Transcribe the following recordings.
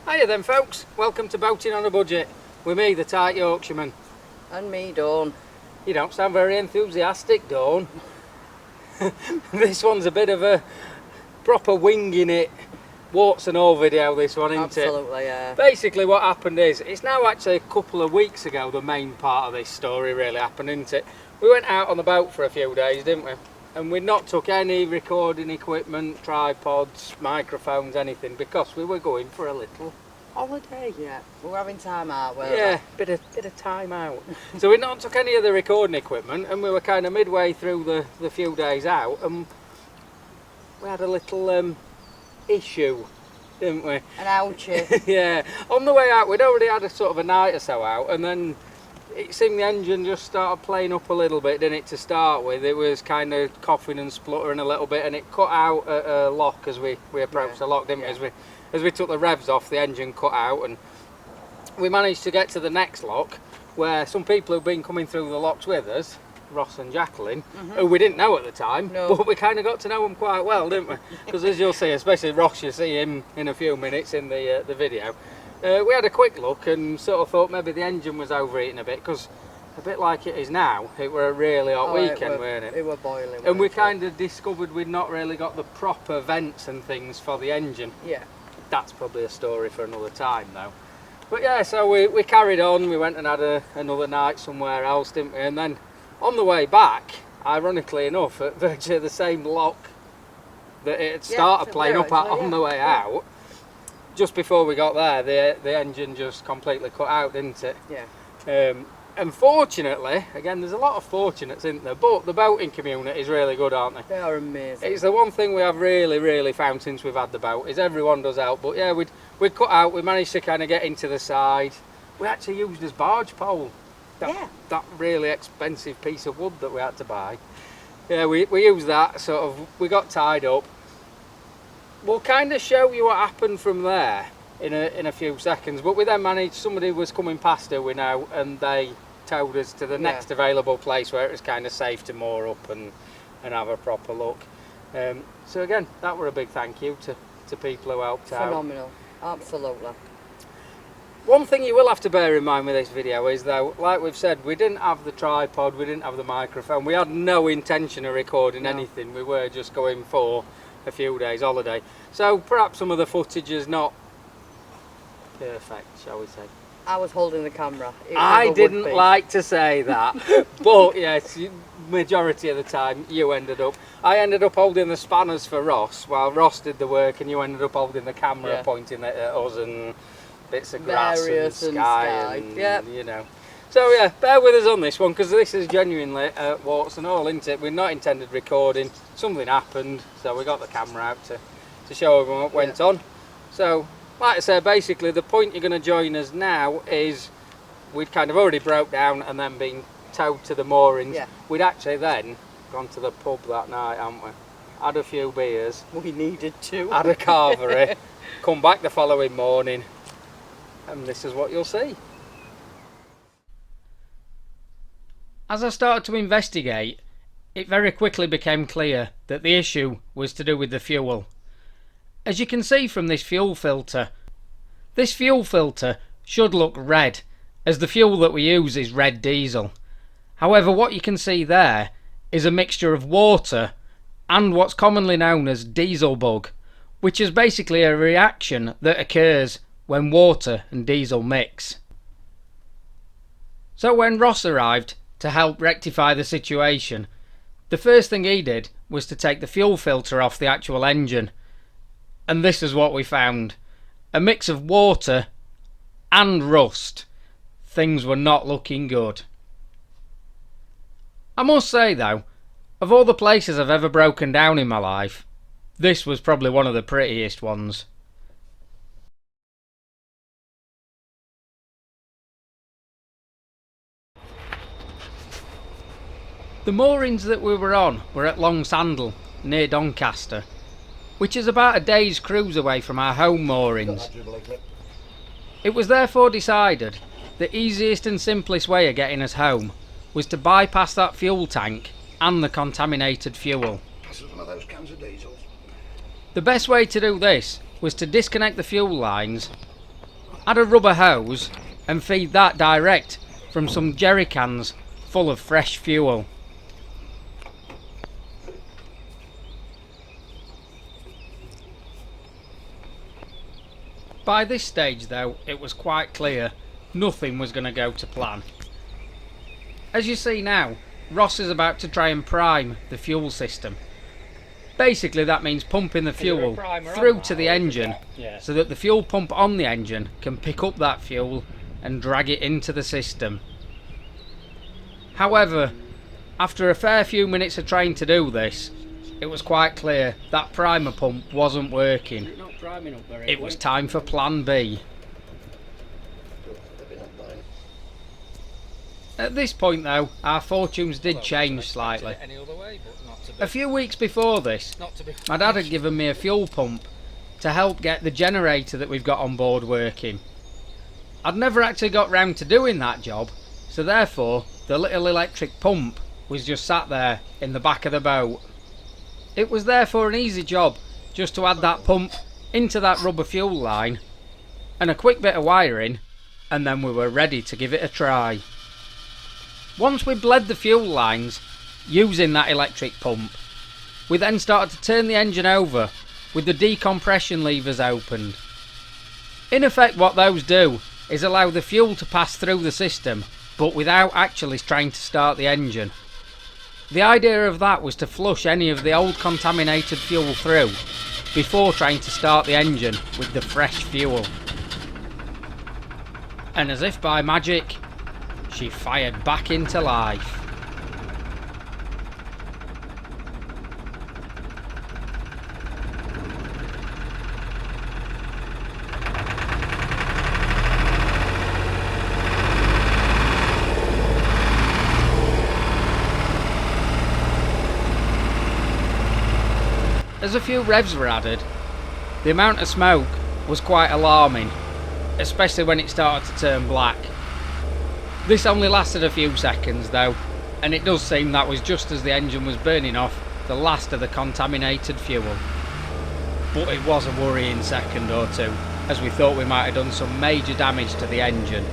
Hiya then folks, welcome to Boating on a Budget with me, the tight Yorkshireman. And me, Dawn. You don't sound very enthusiastic, Dawn. This one's a bit of a proper winging it, warts and all video, this one, isn't it? Absolutely, yeah. Basically what happened is, it's now actually a couple of weeks ago the main part of this story really happened, isn't it? We went out on the boat for a few days, didn't we? And we'd not took any recording equipment, tripods, microphones, anything, because we were going for a little holiday. Yeah, we're having time out, weren't Yeah, bit of time out. So we'd not took any of the recording equipment, and we were kind of midway through the few days out, and we had a little issue, didn't we? An ouchie. Yeah, on the way out we'd already had a sort of a night or so out, and then it seemed the engine just started playing up a little bit, didn't it, to start with. It was kind of coughing and spluttering a little bit, and it cut out at a lock as we approached the lock, didn't we? As we took the revs off, the engine cut out, and we managed to get to the next lock, where some people who've been coming through the locks with us, Ross and Jacqueline, who we didn't know at the time, but we kind of got to know them quite well, didn't we? Because as you'll see, especially Ross, you'll see him in a few minutes in the video. We had a quick look and sort of thought maybe the engine was overheating a bit, because a bit like it is now, it were a really hot weekend, weren't it? It were boiling. And we kind of discovered we'd not really got the proper vents and things for the engine. Yeah. That's probably a story for another time though. But yeah, so we carried on, we went and had another night somewhere else, didn't we? And then on the way back, ironically enough, at virtually the same lock that it had started playing up at on the way out, just before we got there, the engine just completely cut out, didn't it? Yeah. Unfortunately, again, there's a lot of fortunates, isn't there? But the boating community is really good, aren't they? They are amazing. It's the one thing we have really found since we've had the boat, is everyone does help. But yeah, we'd cut out, we managed to kind of get into the side. We actually used as barge pole. That really expensive piece of wood that we had to buy. Yeah, we used that, sort of, we got tied up. We'll kind of show you what happened from there in a few seconds, but we then managed, somebody was coming past her, we know, and they towed us to the next available place where it was kind of safe to moor up and have a proper look. So again, that were a big thank you to people who helped out. Phenomenal, absolutely. One thing you will have to bear in mind with this video is, though, like we've said, we didn't have the tripod, we didn't have the microphone, we had no intention of recording anything, we were just going for a few days holiday. So perhaps some of the footage is not perfect, shall we say. I was holding the camera. I didn't like to say that, but yes, majority of the time I ended up holding the spanners for Ross while Ross did the work, and you ended up holding the camera pointing at us and bits of grass and sky and you know. So yeah, bear with us on this one, because this is genuinely warts and all, isn't it? We're not intended recording, something happened, so we got the camera out to show everyone what went on. So like I say, basically the point you're going to join us now is we'd kind of already broke down and then been towed to the moorings. We'd actually then gone to the pub that night, hadn't we? Had a few beers. We needed to. Had a carvery, come back the following morning, and this is what you'll see. As I started to investigate, it very quickly became clear that the issue was to do with the fuel. As you can see from this fuel filter should look red, as the fuel that we use is red diesel. However, what you can see there is a mixture of water and what's commonly known as diesel bug, which is basically a reaction that occurs when water and diesel mix. So when Ross arrived to help rectify the situation, the first thing he did was to take the fuel filter off the actual engine, and this is what we found: a mix of water and rust. Things were not looking good. I must say though, of all the places I've ever broken down in my life, this was probably one of the prettiest ones. The moorings that we were on were at Long Sandal, near Doncaster, which is about a day's cruise away from our home moorings. It was therefore decided the easiest and simplest way of getting us home was to bypass that fuel tank and the contaminated fuel. The best way to do this was to disconnect the fuel lines add a rubber hose and feed that direct from some jerry cans full of fresh fuel. By this stage though, it was quite clear nothing was going to go to plan. As you see now, Ross is about to try and prime the fuel system. Basically that means pumping the fuel through to the engine so that the fuel pump on the engine can pick up that fuel and drag it into the system. However, after a fair few minutes of trying to do this, it was quite clear that primer pump wasn't working. It was time for plan B. At this point though, our fortunes did change slightly. A few weeks before this, my dad had given me a fuel pump to help get the generator that we've got on board working. I'd never actually got round to doing that job, so therefore the little electric pump was just sat there in the back of the boat. It was therefore an easy job just to add that pump into that rubber fuel line and a quick bit of wiring, and then we were ready to give it a try. Once we bled the fuel lines using that electric pump, we then started to turn the engine over with the decompression levers opened. In effect what those do is allow the fuel to pass through the system, but without actually trying to start the engine. The idea of that was to flush any of the old contaminated fuel through before trying to start the engine with the fresh fuel. And as if by magic, she fired back into life. As a few revs were added, the amount of smoke was quite alarming, especially when it started to turn black. This only lasted a few seconds though, and it does seem that was just as the engine was burning off the last of the contaminated fuel. But it was a worrying second or two, as we thought we might have done some major damage to the engine.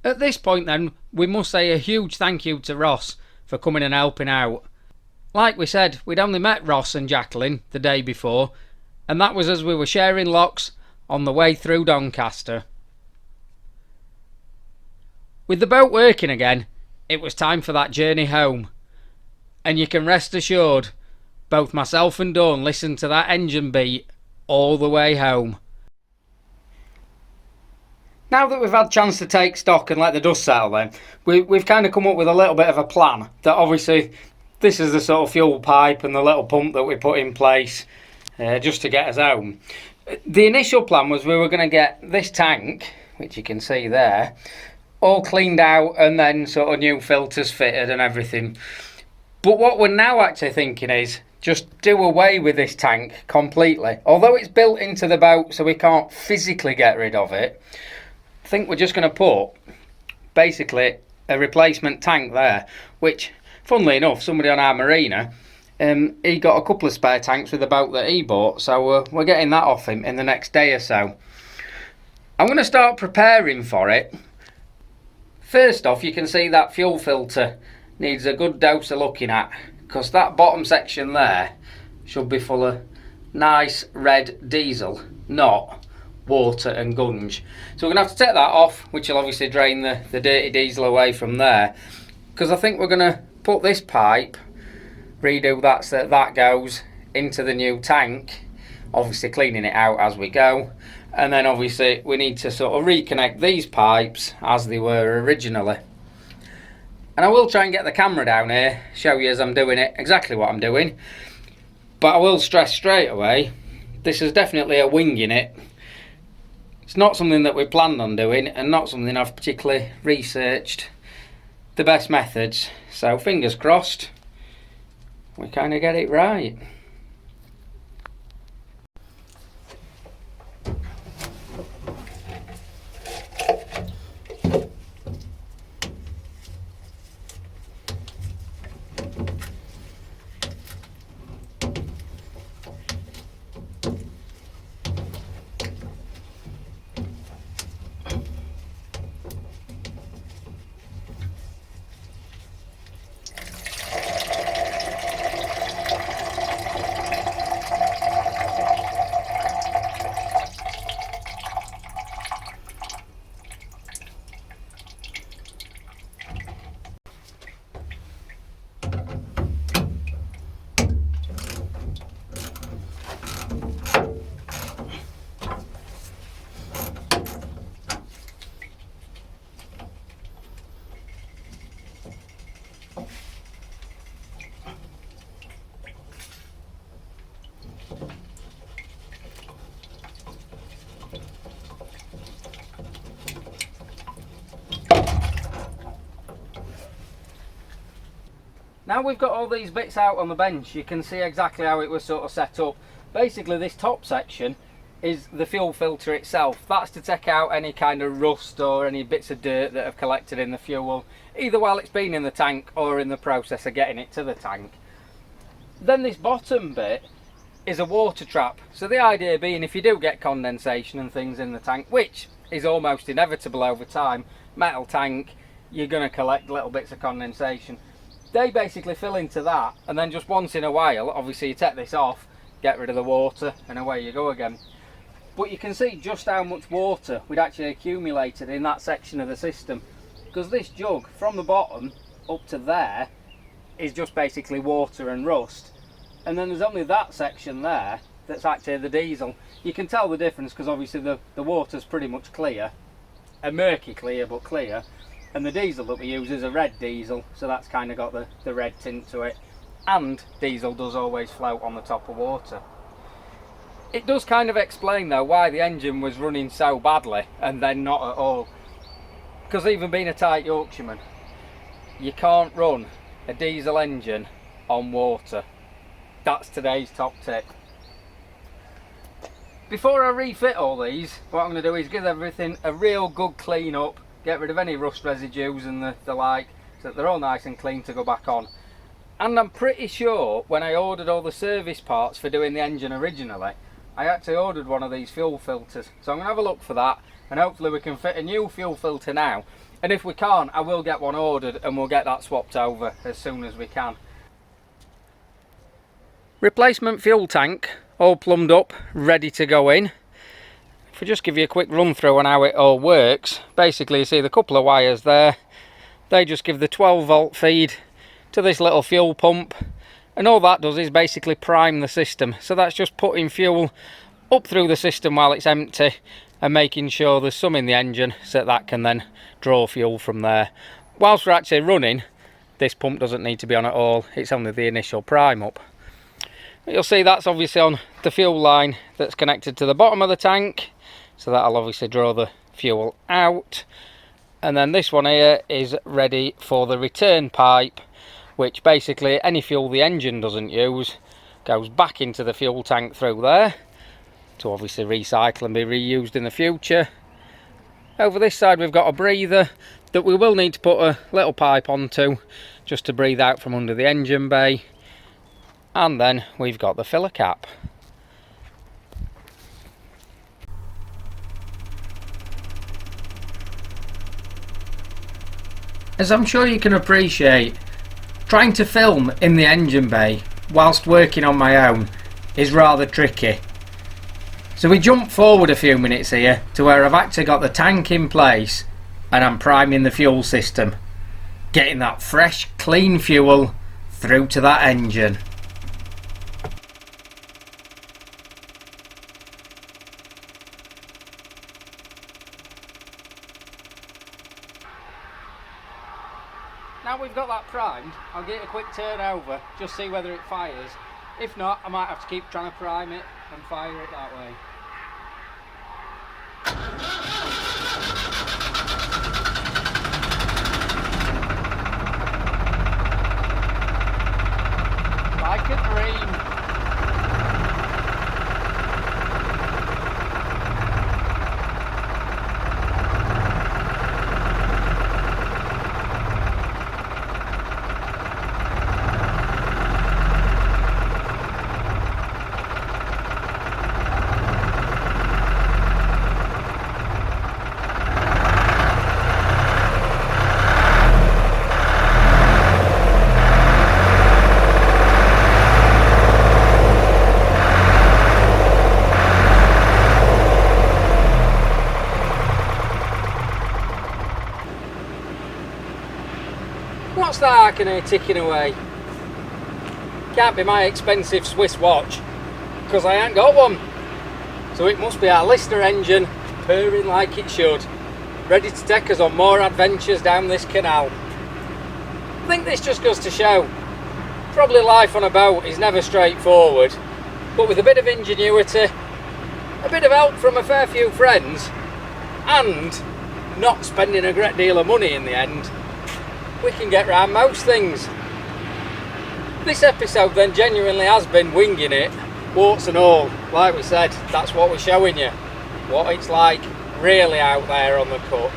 At this point then, we must say a huge thank you to Ross for coming and helping out. Like we said, we'd only met Ross and Jacqueline the day before, and that was as we were sharing locks on the way through Doncaster. With the boat working again, it was time for that journey home. And you can rest assured, both myself and Dawn listened to that engine beat all the way home. Now that we've had a chance to take stock and let the dust settle then, we've kind of come up with a little bit of a plan. That obviously, this is the sort of fuel pipe and the little pump that we put in place just to get us home. The initial plan was we were going to get this tank, which you can see there, all cleaned out and then sort of new filters fitted and everything. But what we're now actually thinking is just do away with this tank completely. Although it's built into the boat so we can't physically get rid of it, I think we're just going to put basically a replacement tank there, which funnily enough somebody on our marina, he got a couple of spare tanks with the boat that he bought, so we're getting that off him in the next day or so. I'm going to start preparing for it. First off, you can see that fuel filter needs a good dose of looking at, because that bottom section there should be full of nice red diesel, not water and gunge. So we're going to have to take that off, which will obviously drain the dirty diesel away from there, because I think we're going to put this pipe, redo that so that goes into the new tank, obviously cleaning it out as we go, and then obviously we need to sort of reconnect these pipes as they were originally. And I will try and get the camera down here, show you as I'm doing it exactly what I'm doing, but I will stress straight away, this is definitely a winging it. It's not something that we planned on doing, and not something I've particularly researched the best methods, so fingers crossed we kind of get it right. Now we've got all these bits out on the bench, you can see exactly how it was sort of set up. Basically this top section is the fuel filter itself. That's to take out any kind of rust or any bits of dirt that have collected in the fuel, either while it's been in the tank or in the process of getting it to the tank. Then this bottom bit is a water trap. So the idea being, if you do get condensation and things in the tank, which is almost inevitable over time, metal tank, you're going to collect little bits of condensation. They basically fill into that, and then just once in a while, obviously you take this off, get rid of the water, and away you go again. But you can see just how much water we'd actually accumulated in that section of the system, because this jug from the bottom up to there is just basically water and rust, and then there's only that section there that's actually the diesel. You can tell the difference because obviously the water's pretty much clear, a murky clear but clear, and the diesel that we use is a red diesel, so that's kind of got the red tint to it, and diesel does always float on the top of water. It does kind of explain though why the engine was running so badly and then not at all, because even being a tight Yorkshireman, you can't run a diesel engine on water. That's today's top tip. Before I refit all these, what I'm going to do is give everything a real good clean up, get rid of any rust residues and the like, so that they're all nice and clean to go back on. And I'm pretty sure when I ordered all the service parts for doing the engine originally, I actually ordered one of these fuel filters. So I'm going to have a look for that, and hopefully we can fit a new fuel filter now. And if we can't, I will get one ordered and we'll get that swapped over as soon as we can. Replacement fuel tank, all plumbed up, ready to go in. If we just give you a quick run through on how it all works, basically you see the couple of wires there, they just give the 12 volt feed to this little fuel pump, and all that does is basically prime the system. So that's just putting fuel up through the system while it's empty and making sure there's some in the engine so that can then draw fuel from there. Whilst we're actually running, this pump doesn't need to be on at all, it's only the initial prime up. You'll see that's obviously on the fuel line that's connected to the bottom of the tank, so that'll obviously draw the fuel out. And then this one here is ready for the return pipe, which basically any fuel the engine doesn't use goes back into the fuel tank through there to obviously recycle and be reused in the future. Over this side we've got a breather that we will need to put a little pipe onto just to breathe out from under the engine bay. And then we've got the filler cap. As I'm sure you can appreciate, trying to film in the engine bay whilst working on my own is rather tricky. So we jump forward a few minutes here to where I've actually got the tank in place and I'm priming the fuel system, getting that fresh, clean fuel through to that engine. Now we've got that primed, I'll give it a quick turn over, just see whether it fires. If not, I might have to keep trying to prime it and fire it that way. What's that I ticking away? Can't be my expensive Swiss watch, because I ain't got one. So it must be our Lister engine, purring like it should, ready to take us on more adventures down this canal. I think this just goes to show, probably life on a boat is never straightforward, but with a bit of ingenuity, a bit of help from a fair few friends, and not spending a great deal of money in the end, we can get round most things. This episode then genuinely has been winging it, warts and all. Like we said, that's what we're showing you, what it's like really out there on the cut.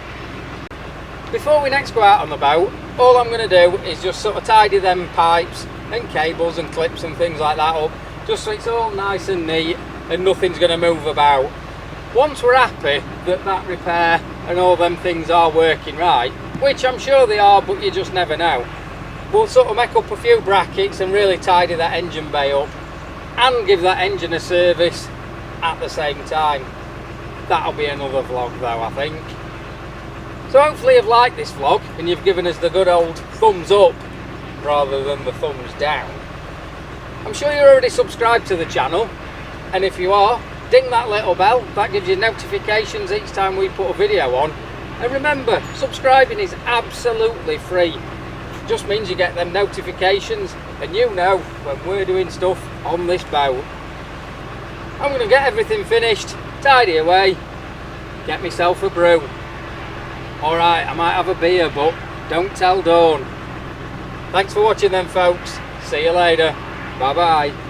Before we next go out on the boat, all I'm going to do is just sort of tidy them pipes and cables and clips and things like that up, just so it's all nice and neat and nothing's going to move about. Once we're happy that that repair and all them things are working right, which I'm sure they are, but you just never know, we'll sort of make up a few brackets and really tidy that engine bay up and give that engine a service at the same time. That'll be another vlog though, I think. So hopefully you've liked this vlog and you've given us the good old thumbs up rather than the thumbs down. I'm sure you're already subscribed to the channel, and if you are, ding that little bell. That gives you notifications each time we put a video on. And remember, subscribing is absolutely free. Just means you get them notifications and you know when we're doing stuff on this boat. I'm going to get everything finished, tidy away, get myself a brew. Alright, I might have a beer, but don't tell Dawn. Thanks for watching then, folks. See you later. Bye bye.